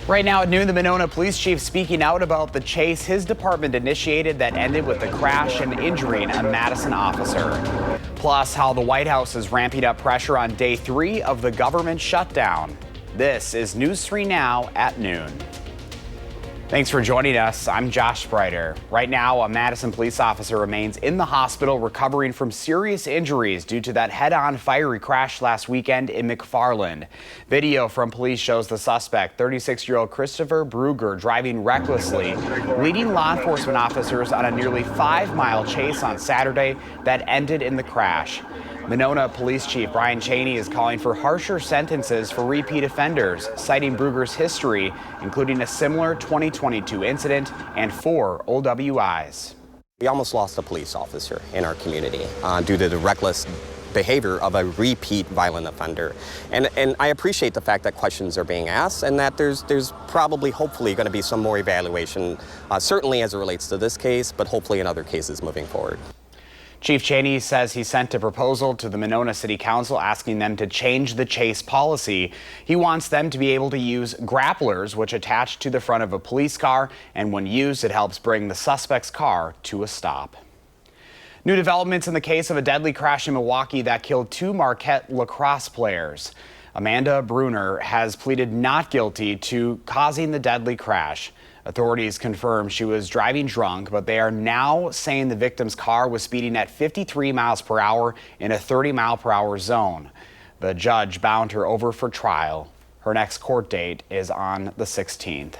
Right now at noon, the Monona police chief speaking out about the chase his department initiated that ended with the crash and injuring a Madison officer. Plus, how the White House is ramping up pressure on day 3 of the government shutdown. This is News 3 Now at noon. Thanks for joining us. I'm Josh Sprider. Right now, a Madison police officer remains in the hospital recovering from serious injuries due to that head-on fiery crash last weekend in McFarland. Video from police shows the suspect, 36-year-old Christopher Bruger, driving recklessly, leading law enforcement officers on a nearly 5-mile chase on Saturday that ended in the crash. Monona Police Chief Brian Cheney is calling for harsher sentences for repeat offenders, citing Bruger's history, including a similar 2022 incident and 4 OWIs. We almost lost a police officer in our community due to the reckless behavior of a repeat violent offender. And I appreciate the fact that questions are being asked and that there's probably, hopefully, going to be some more evaluation, certainly as it relates to this case, but hopefully in other cases moving forward. Chief Cheney says he sent a proposal to the Monona City Council asking them to change the chase policy. He wants them to be able to use grapplers, which attach to the front of a police car, and when used, it helps bring the suspect's car to a stop. New developments in the case of a deadly crash in Milwaukee that killed 2 Marquette lacrosse players. Amanda Bruner has pleaded not guilty to causing the deadly crash. Authorities confirm she was driving drunk, but they are now saying the victim's car was speeding at 53 miles per hour in a 30-mile-per-hour zone. The judge bound her over for trial. Her next court date is on the 16th.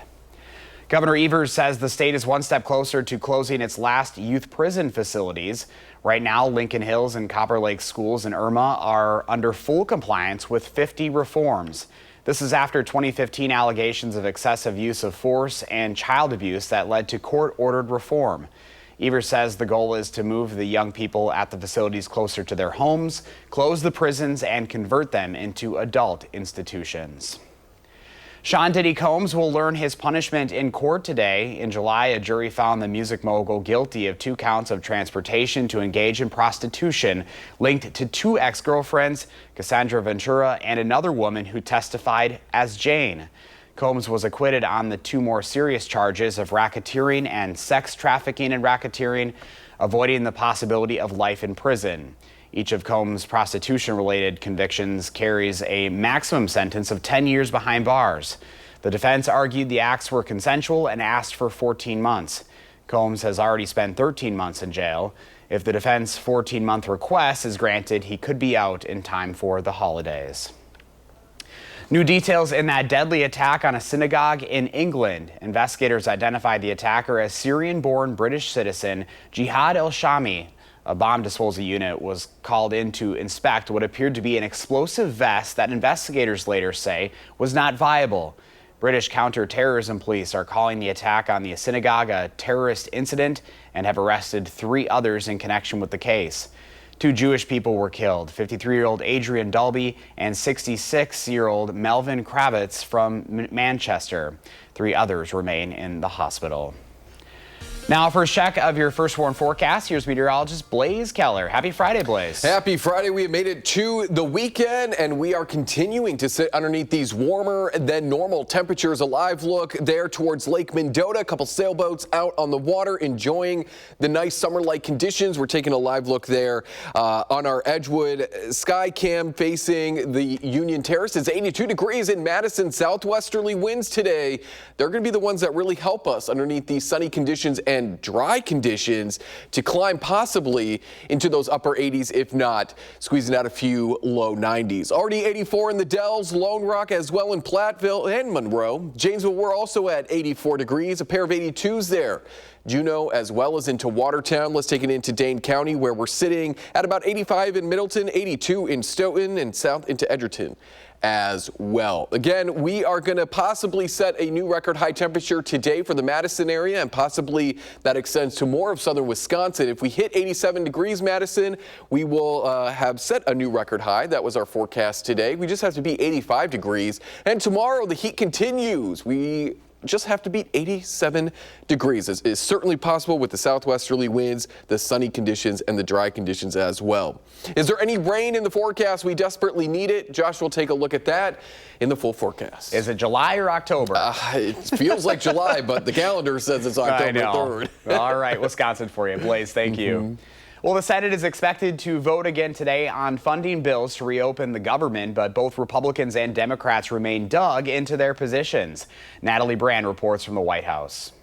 Governor Evers says the state is one step closer to closing its last youth prison facilities. Right now, Lincoln Hills and Copper Lake schools in Irma are under full compliance with 50 reforms. This is after 2015 allegations of excessive use of force and child abuse that led to court-ordered reform. Evers says the goal is to move the young people at the facilities closer to their homes, close the prisons, and convert them into adult institutions. Sean Diddy Combs will learn his punishment in court today. In July, a jury found the music mogul guilty of 2 counts of transportation to engage in prostitution linked to 2 ex-girlfriends, Cassandra Ventura and another woman who testified as Jane. Combs was acquitted on the 2 more serious charges of racketeering and sex trafficking and racketeering, avoiding the possibility of life in prison. Each of Combs' prostitution-related convictions carries a maximum sentence of 10 years behind bars. The defense argued the acts were consensual and asked for 14 months. Combs has already spent 13 months in jail. If the defense 14-month request is granted, he could be out in time for the holidays. New details in that deadly attack on a synagogue in England. Investigators identified the attacker as Syrian-born British citizen Jihad El-Shami. A bomb disposal unit was called in to inspect what appeared to be an explosive vest that investigators later say was not viable. British counter-terrorism police are calling the attack on the synagogue a terrorist incident and have arrested 3 others in connection with the case. 2 Jewish people were killed, 53-year-old Adrian Dalby and 66-year-old Melvin Kravitz from Manchester. 3 others remain in the hospital. Now for a check of your first warn forecast, here's meteorologist Blaze Keller. Happy Friday, Blaze. Happy Friday. We have made it to the weekend, and we are continuing to sit underneath these warmer than normal temperatures. A live look there towards Lake Mendota. A couple sailboats out on the water enjoying the nice summer-like conditions. We're taking a live look there on our Edgewood sky cam facing the Union Terrace. It's 82 degrees in Madison. Southwesterly winds today. They're going to be the ones that really help us underneath these sunny conditions and dry conditions to climb possibly into those upper 80s, if not squeezing out a few low 90s. Already 84 in the Dells, Lone Rock, as well in Platteville and Monroe. Janesville, we're also at 84 degrees, a pair of 82s there. Juneau as well as into Watertown. Let's take it into Dane County, where we're sitting at about 85 in Middleton, 82 in Stoughton, and south into Edgerton as well. Again, we are going to possibly set a new record high temperature today for the Madison area, and possibly that extends to more of southern Wisconsin. If we hit 87 degrees Madison, we will have set a new record high. That was our forecast today. We just have to be 85 degrees. And tomorrow the heat continues. We just have to beat 87 degrees. It is certainly possible with the southwesterly winds, the sunny conditions, and the dry conditions as well. Is there any rain in the forecast? We desperately need it. Josh will take a look at that in the full forecast. Is it July or October? It feels like July, but the calendar says it's October 3rd. All right, Wisconsin for you. Blaze, thank you. Well, the Senate is expected to vote again today on funding bills to reopen the government, but both Republicans and Democrats remain dug into their positions. Natalie Brand reports from the White House.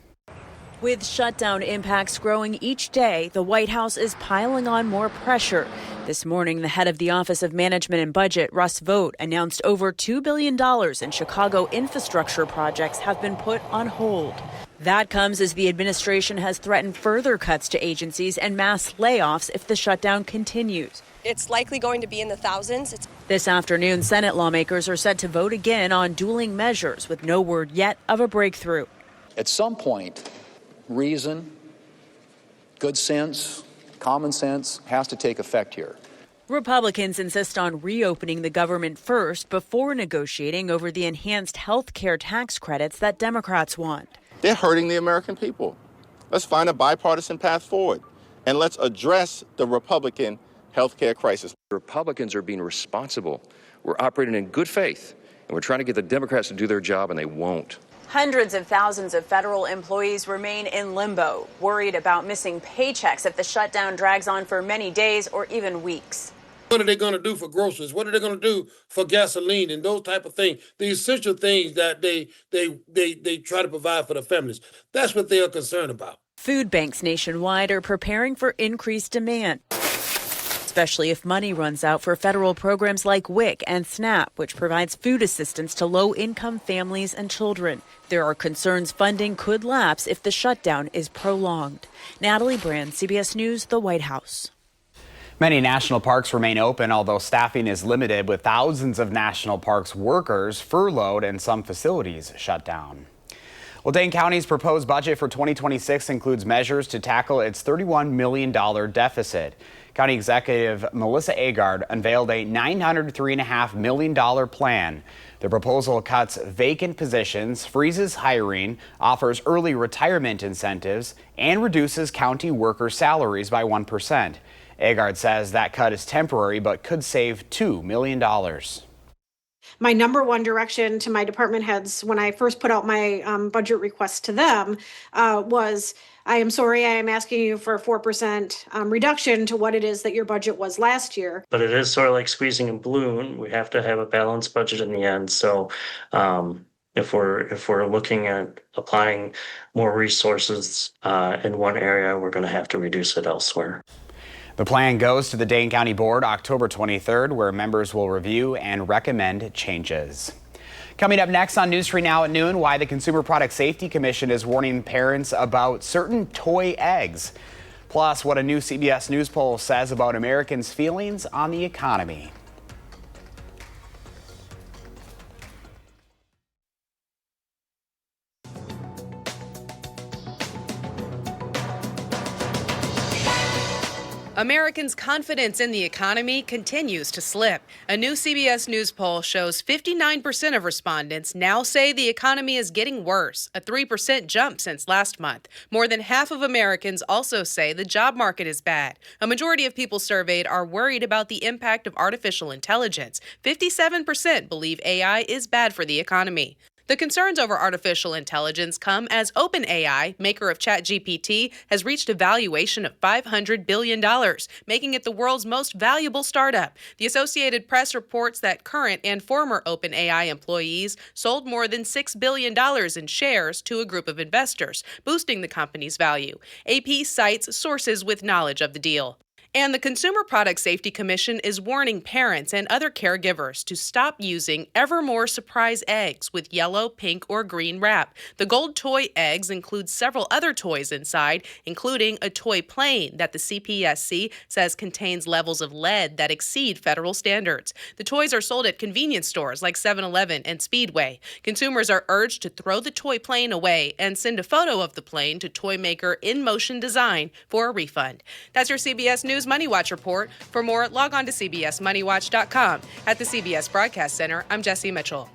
With shutdown impacts growing each day, the White House is piling on more pressure. This morning, the head of the Office of Management and Budget, Russ Vought, announced over $2 billion in Chicago infrastructure projects have been put on hold. That comes as the administration has threatened further cuts to agencies and mass layoffs if the shutdown continues. It's likely going to be in the thousands. This afternoon, Senate lawmakers are set to vote again on dueling measures with no word yet of a breakthrough. At some point, reason, good sense, common sense has to take effect here. Republicans insist on reopening the government first before negotiating over the enhanced health care tax credits that Democrats want. They're hurting the American people. Let's find a bipartisan path forward, and let's address the Republican health care crisis. Republicans are being responsible. We're operating in good faith, and we're trying to get the Democrats to do their job, and they won't. Hundreds of thousands of federal employees remain in limbo, worried about missing paychecks if the shutdown drags on for many days or even weeks. What are they going to do for groceries? What are they going to do for gasoline and those type of things? The essential things that they try to provide for the families. That's what they are concerned about. Food banks nationwide are preparing for increased demand, especially if money runs out for federal programs like WIC and SNAP, which provides food assistance to low-income families and children. There are concerns funding could lapse if the shutdown is prolonged. Natalie Brand, CBS News, the White House. Many national parks remain open, although staffing is limited, with thousands of national parks workers furloughed and some facilities shut down. Well, Dane County's proposed budget for 2026 includes measures to tackle its $31 million deficit. County Executive Melissa Agard unveiled a $903.5 million plan. The proposal cuts vacant positions, freezes hiring, offers early retirement incentives, and reduces county worker salaries by 1%. Agard says that cut is temporary but could save $2 million. My number one direction to my department heads when I first put out my budget request to them was, I am sorry, I am asking you for a 4% reduction to what it is that your budget was last year. But it is sort of like squeezing a balloon. We have to have a balanced budget in the end. So if we're looking at applying more resources in one area, we're going to have to reduce it elsewhere. The plan goes to the Dane County Board October 23rd, where members will review and recommend changes. Coming up next on News 3 Now at noon, why the Consumer Product Safety Commission is warning parents about certain toy eggs. Plus, what a new CBS News poll says about Americans' feelings on the economy. Americans' confidence in the economy continues to slip. A new CBS News poll shows 59% of respondents now say the economy is getting worse, a 3% jump since last month. More than half of Americans also say the job market is bad. A majority of people surveyed are worried about the impact of artificial intelligence. 57% believe AI is bad for the economy. The concerns over artificial intelligence come as OpenAI, maker of ChatGPT, has reached a valuation of $500 billion, making it the world's most valuable startup. The Associated Press reports that current and former OpenAI employees sold more than $6 billion in shares to a group of investors, boosting the company's value. AP cites sources with knowledge of the deal. And the Consumer Product Safety Commission is warning parents and other caregivers to stop using ever more surprise eggs with yellow, pink, or green wrap. The gold toy eggs include several other toys inside, including a toy plane that the CPSC says contains levels of lead that exceed federal standards. The toys are sold at convenience stores like 7-Eleven and Speedway. Consumers are urged to throw the toy plane away and send a photo of the plane to toy maker In Motion Design for a refund. That's your CBS News Money Watch report. For more, log on to CBSMoneyWatch.com. At the CBS Broadcast Center, I'm Jesse Mitchell.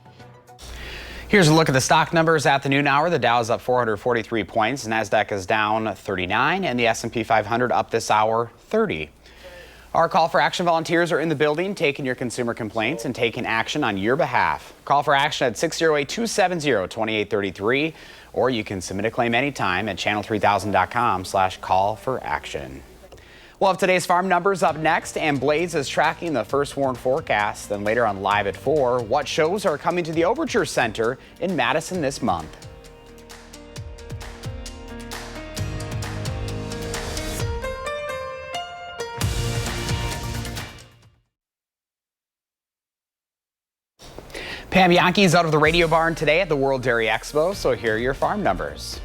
Here's a look at the stock numbers at the noon hour. The Dow is up 443 points, NASDAQ is down 39, and the S&P 500 up this hour 30. Our call for action volunteers are in the building, taking your consumer complaints and taking action on your behalf. Call for action at 608-270-2833, or you can submit a claim anytime at channel3000.com/call-for-action. We'll have today's farm numbers up next, and Blaze is tracking the first warn forecast. Then later on Live at 4, what shows are coming to the Overture Center in Madison this month. Pam Yankey's out of the radio barn today at the World Dairy Expo, so here are your farm numbers.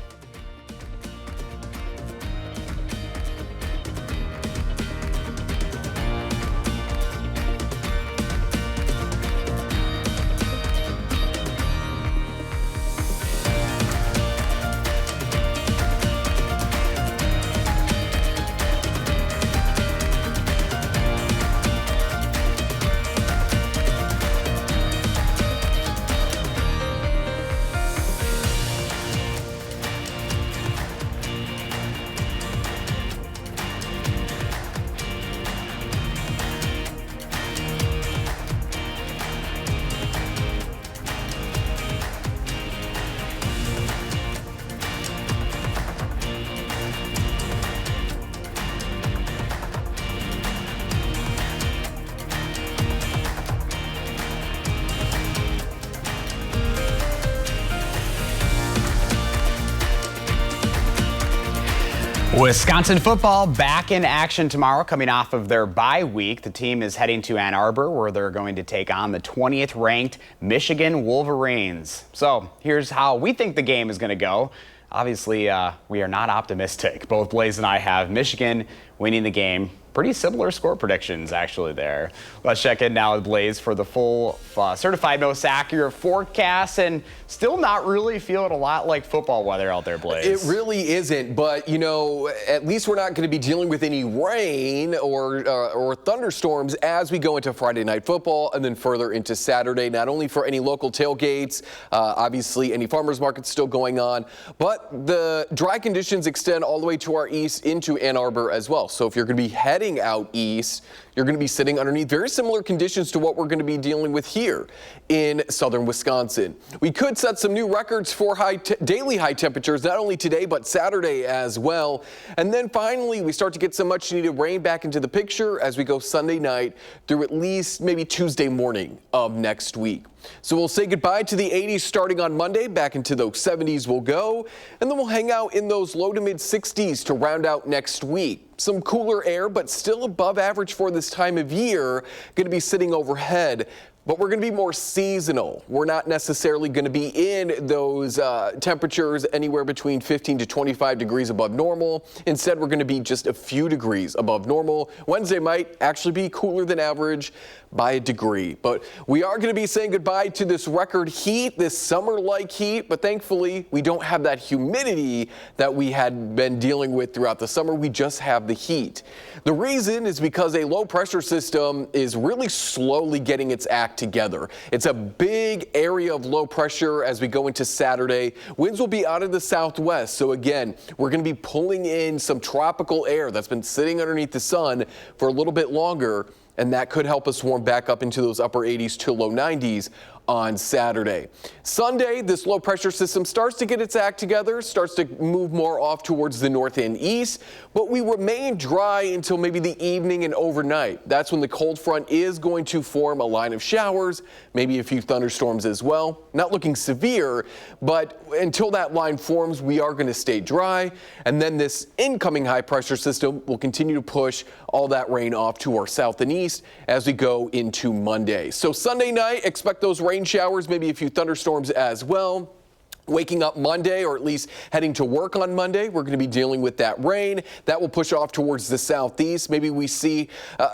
Wisconsin football back in action tomorrow, coming off of their bye week. The team is heading to Ann Arbor, where they're going to take on the 20th ranked Michigan Wolverines. So here's how we think the game is going to go. Obviously, we are not optimistic. Both Blaze and I have Michigan winning the game. Pretty similar score predictions, actually, there. Let's check in now with Blaze for the full certified most accurate forecast, and still not really feeling a lot like football weather out there, Blaze. It really isn't, but, you know, at least we're not going to be dealing with any rain or thunderstorms as we go into Friday Night Football and then further into Saturday, not only for any local tailgates, obviously any farmers markets still going on, but the dry conditions extend all the way to our east into Ann Arbor as well. So if you're going to be heading out east, you're going to be sitting underneath very similar conditions to what we're going to be dealing with here in southern Wisconsin. We could set some new records for daily high temperatures, not only today, but Saturday as well. And then finally, we start to get some much needed rain back into the picture as we go Sunday night through at least maybe Tuesday morning of next week. So we'll say goodbye to the 80s starting on Monday. Back into those 70s we'll go, and then we'll hang out in those low to mid 60s to round out next week. Some cooler air, but still above average for this time of year, going to be sitting overhead. But we're going to be more seasonal. We're not necessarily going to be in those temperatures anywhere between 15 to 25 degrees above normal. Instead, we're going to be just a few degrees above normal. Wednesday might actually be cooler than average by a degree. But we are going to be saying goodbye to this record heat, this summer-like heat. But thankfully, we don't have that humidity that we had been dealing with throughout the summer. We just have the heat. The reason is because a low-pressure system is really slowly getting its act together. It's a big area of low pressure as we go into Saturday. Winds will be out of the southwest. So again, we're going to be pulling in some tropical air that's been sitting underneath the sun for a little bit longer, and that could help us warm back up into those upper 80s to low 90s on Saturday. Sunday, this low pressure system starts to get its act together, starts to move more off towards the north and east, but we remain dry until maybe the evening and overnight. That's when the cold front is going to form a line of showers, maybe a few thunderstorms as well. Not looking severe, but until that line forms, we are going to stay dry. And then this incoming high pressure system will continue to push all that rain off to our south and east as we go into Monday. So Sunday night, expect those rain showers, maybe a few thunderstorms as well. Waking up Monday, or at least heading to work on Monday, we're going to be dealing with that rain. That will push off towards the southeast. Maybe we see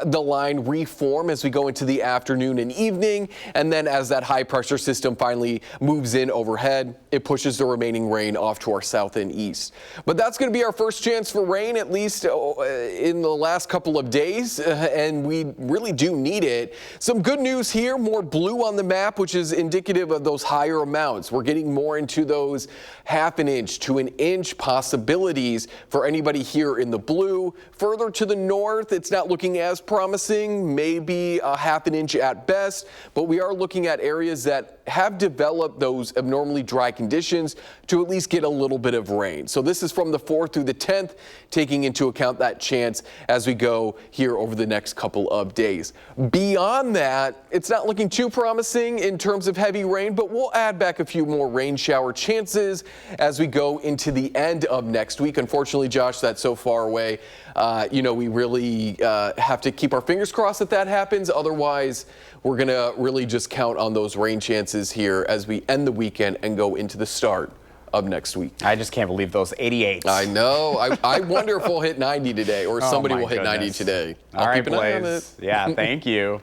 the line reform as we go into the afternoon and evening. And then as that high pressure system finally moves in overhead, it pushes the remaining rain off to our south and east. But that's going to be our first chance for rain, at least in the last couple of days. And we really do need it. Some good news here, more blue on the map, which is indicative of those higher amounts. We're getting more into those half an inch to an inch possibilities for anybody here in the blue. Further to the north, it's not looking as promising, maybe a half an inch at best, but we are looking at areas that have developed those abnormally dry conditions to at least get a little bit of rain. So this is from the 4th through the 10th, taking into account that chance as we go here over the next couple of days. Beyond that, it's not looking too promising in terms of heavy rain, but we'll add back a few more rain shower chances as we go into the end of next week. Unfortunately, Josh, that's so far away. We really have to keep our fingers crossed that happens. Otherwise, we're going to really just count on those rain chances here as we end the weekend and go into the start of next week. I just can't believe those 88s. I know. I wonder if we'll hit 90 today, or somebody will hit 90 today. All right, Blaze. Yeah, thank you.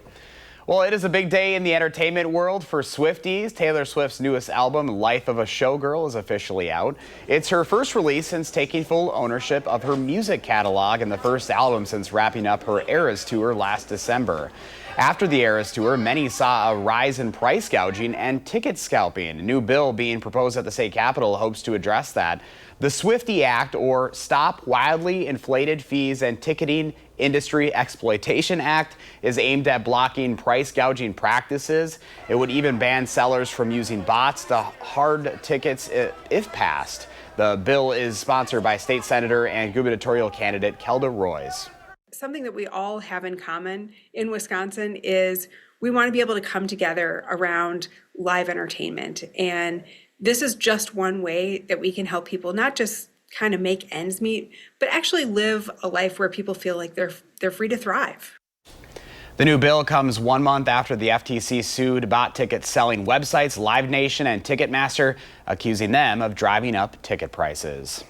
Well, it is a big day in the entertainment world for Swifties. Taylor Swift's newest album, Life of a Showgirl, is officially out. It's her first release since taking full ownership of her music catalog and the first album since wrapping up her Eras tour last December. After the Eras tour, many saw a rise in price gouging and ticket scalping. A new bill being proposed at the state capitol hopes to address that. The Swiftie Act, or Stop Wildly Inflated Fees and Ticketing Industry Exploitation Act, is aimed at blocking price gouging practices. It would even ban sellers from using bots to hard tickets if passed. The bill is sponsored by State Senator and gubernatorial candidate Kelda Roys. Something that we all have in common in Wisconsin is we want to be able to come together around live entertainment. And this is just one way that we can help people not just kind of make ends meet, but actually live a life where people feel like they're free to thrive. The new bill comes 1 month after the FTC sued bot ticket selling websites Live Nation and Ticketmaster, accusing them of driving up ticket prices.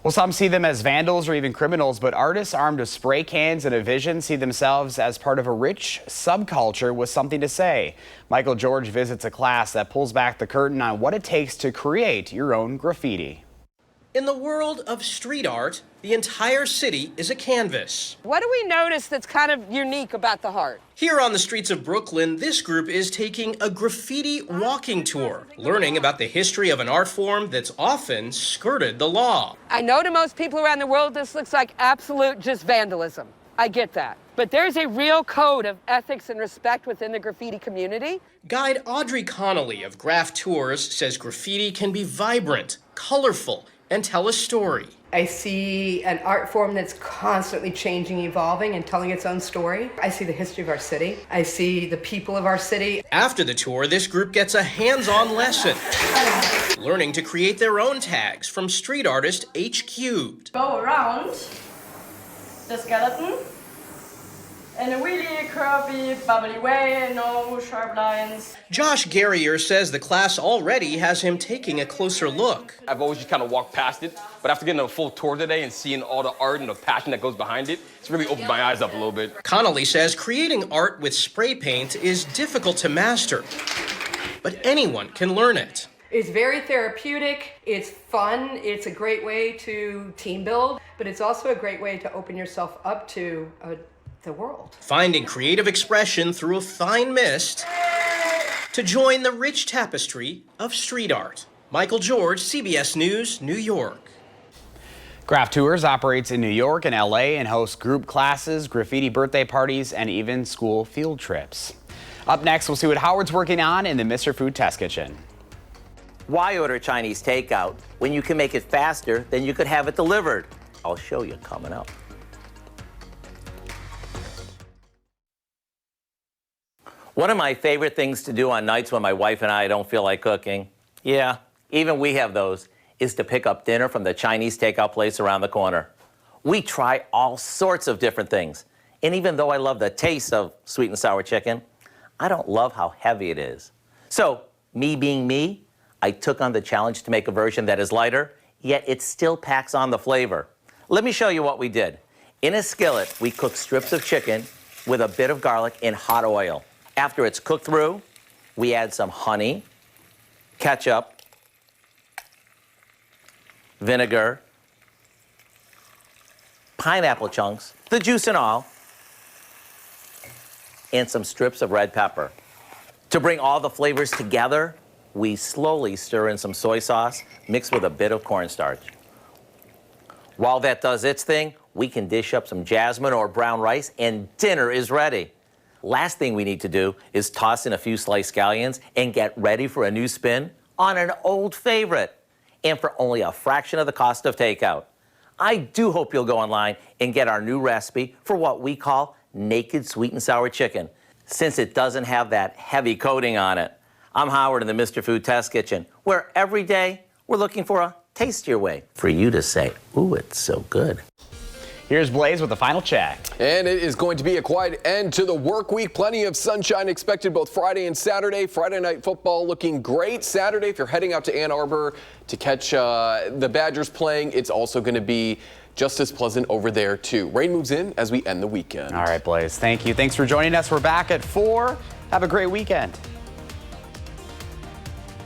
Well, some see them as vandals or even criminals, but artists armed with spray cans and a vision see themselves as part of a rich subculture with something to say. Michael George visits a class that pulls back the curtain on what it takes to create your own graffiti. In the world of street art, the entire city is a canvas. What do we notice that's kind of unique about the heart? Here on the streets of Brooklyn, this group is taking a graffiti walking tour, learning about the history of an art form that's often skirted the law. I know to most people around the world this looks like absolute just vandalism. I get that. But there's a real code of ethics and respect within the graffiti community. Guide Audrey Connolly of Graph Tours says graffiti can be vibrant, colorful, and tell a story. I see an art form that's constantly changing, evolving, and telling its own story. I see the history of our city. I see the people of our city. After the tour, this group gets a hands-on lesson, learning to create their own tags from street artist H-Cubed. Go around the skeleton in a really curvy, bubbly way, no sharp lines. Josh Garrier says the class already has him taking a closer look. I've always just kind of walked past it, but after getting a full tour today and seeing all the art and the passion that goes behind it, it's really opened my eyes up a little bit. Connolly says creating art with spray paint is difficult to master, but anyone can learn it. It's very therapeutic, it's fun, it's a great way to team build, but it's also a great way to open yourself up to the world. Finding creative expression through a fine mist to join the rich tapestry of street art. Michael George, CBS News, New York. Graph Tours operates in New York and LA and hosts group classes, graffiti birthday parties, and even school field trips. Up next, we'll see what Howard's working on in the Mr. Food Test Kitchen. Why order Chinese takeout when you can make it faster than you could have it delivered? I'll show you coming up. One of my favorite things to do on nights when my wife and I don't feel like cooking, yeah, even we have those, is to pick up dinner from the Chinese takeout place around the corner. We try all sorts of different things. And even though I love the taste of sweet and sour chicken, I don't love how heavy it is. So, me being me, I took on the challenge to make a version that is lighter, yet it still packs on the flavor. Let me show you what we did. In a skillet, we cook strips of chicken with a bit of garlic in hot oil. After it's cooked through, we add some honey, ketchup, vinegar, pineapple chunks, the juice and all, and some strips of red pepper. To bring all the flavors together, we slowly stir in some soy sauce mixed with a bit of cornstarch. While that does its thing, we can dish up some jasmine or brown rice and dinner is ready. Last thing we need to do is toss in a few sliced scallions and get ready for a new spin on an old favorite, and for only a fraction of the cost of takeout. I do hope you'll go online and get our new recipe for what we call naked sweet and sour chicken, since it doesn't have that heavy coating on it. I'm Howard in the Mr. Food Test Kitchen, where every day we're looking for a tastier way for you to say, ooh, it's so good. Here's Blaze with the final check. And it is going to be a quiet end to the work week. Plenty of sunshine expected both Friday and Saturday. Friday night football looking great. Saturday, if you're heading out to Ann Arbor to catch the Badgers playing, it's also going to be just as pleasant over there, too. Rain moves in as we end the weekend. All right, Blaze. Thank you. Thanks for joining us. We're back at 4. Have a great weekend.